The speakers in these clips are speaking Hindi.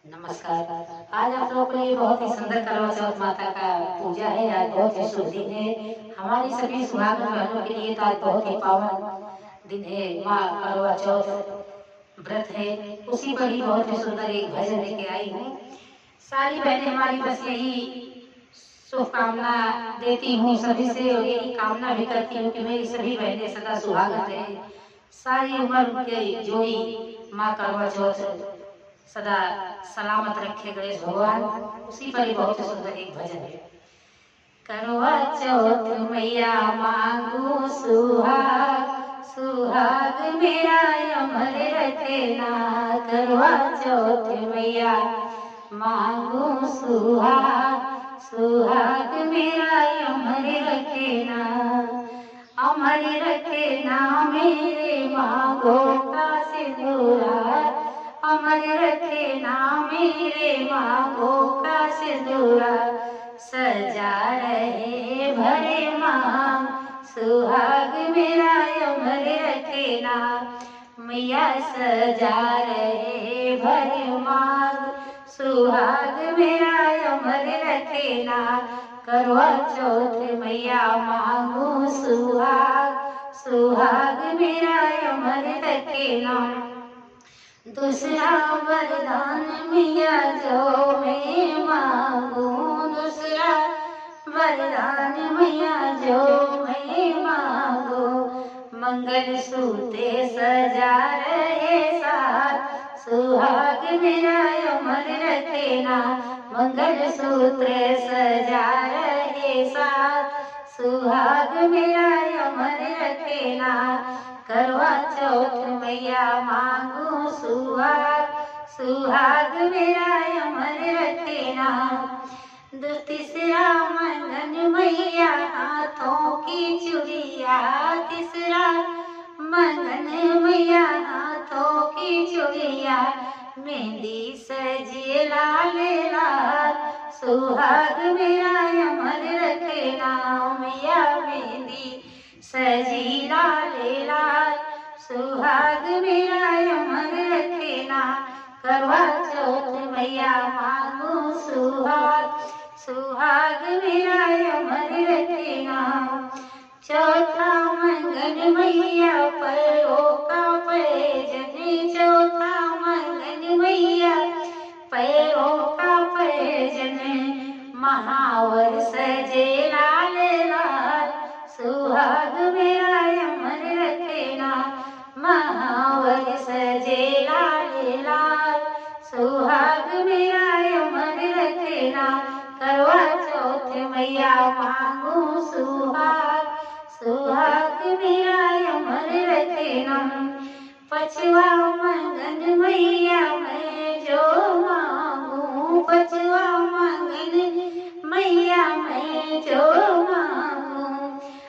नमस्कार। आज आप लोगों के लिए बहुत ही सुंदर करवा चौथ माता का पूजा है। आज बहुत ही शुभ दिन है हमारी सभी सुहागन बहनों के लिए। तो आज बहुत ही पावन दिन है। माँ करवा चौथ व्रत है, उसी पर ही बहुत ही सुंदर एक भजन लेके आई हूँ। सारी बहनें हमारी बस यही शुभकामना देती हूँ सभी से, और यही कामना भी करती हूँ कि मेरी सभी बहनें सदा सुहागन रहे, सारी उम्र उनके जोड़ी माँ करवा चौथ सदा सलामत रखे गणेश भगवान। उसी पर ही बहुत सुंदर एक भजन है। करवा चौथ मैया मांगू सुहाग, सुहाग मेरा अमर रखना। करवा चौथ मैया मांगू सुहाग, सुहाग मेरा अमर रखना। अमर रखना मेरे मांगो का सिंदूरा, अमर रखना मेरे मांगो का सिंदूरा। सजा रहे भरे मांग, सुहाग मेरा अमर रखना। मैया सजा रहे भरे मांग, सुहाग मेरा अमर रखना। करवा चौथ मैया मांगू सुहाग, सुहाग मेरा अमर रखना। दूसरा वरदान मैया जो मैं मांगू, दूसरा वरदान मैया जो मैं मांगू। मंगल सूत्र सजा रहे साथ, सुहाग मेरा अमर रखना। मंगल सूत्र सजा रहे साथ, सुहाग मेरा अमर रखना। करवा चौथ मैया मांगू सुहाग, सुहाग मेरा अमर रखना। तीसरा मंगन मैया हाथों की चूड़िया, तीसरा मंगन मैया हाथों की चूड़िया। मेहंदी सजी लाल लाल, सुहाग मेरा अमर रखना। मैया मेहंदी सजी लाल लाल, सुहाग मेरा अमर रखना। करवा चौथ मैया मांगू सुहाग, सुहाग मेरा अमर रखना। चौथा मंगन मैया पैरों का पैजन, चौथा मंगन मैया पैरों का पैजन। महावर सजे लाल लाल, सुहाग मेरा अमर रखना। महावर सजे लाल लाल, सुहाग मेरा अमर रखना। करवा चौथ मैया मांगू सुहाग, सुहाग मेरा अमर रखना। पछवा मंगन मैया मैं जो मांगू, पछवा मंगन मैया मैं जो मांगू।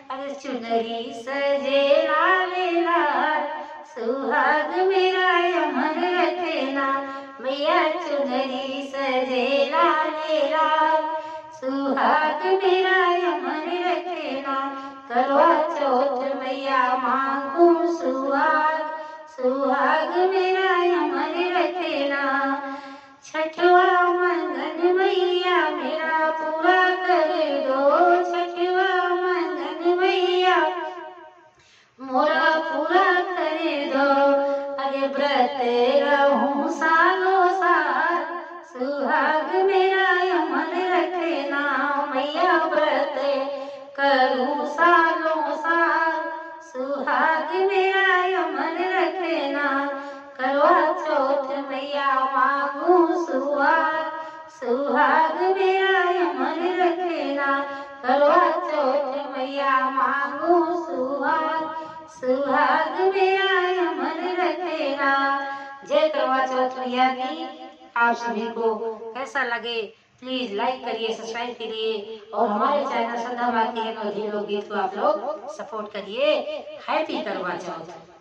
अरे चुनरी सजे लाल लाल, सुहाग मेरा अमर रखना। मैया चुनरी सजे लाल लाल, सुहाग मेरा अमर रखना। करवा चौथ मैया मांगू सुहाग, सुहाग मेरा अमर रखना। छठवा मंगन मैया मेरा पूरा कर दो, छठवा मंगन मैया मोरा पूरा कर दो। अरे व्रत रहूं सालों साल, सुहाग मेरा अमर रखना। मैया व्रत करूं सालों साल, सुहाग मेरा अमर रखना। करवा चौथ मैया मांगू सुहाग, सुहाग मेरा अमर रखना। करवा चौथ मैया मांगू सुहाग, सुहाग मेरा अमर रखना। जय करवा चौथ मैया की। आप सभी को कैसा लगे प्लीज लाइक करिए, सब्सक्राइब करिए, और हमारे चैनल श्रद्धा भारती है लोकगीत को आप लोग सपोर्ट करिए। हैप्पी करवा चौथ।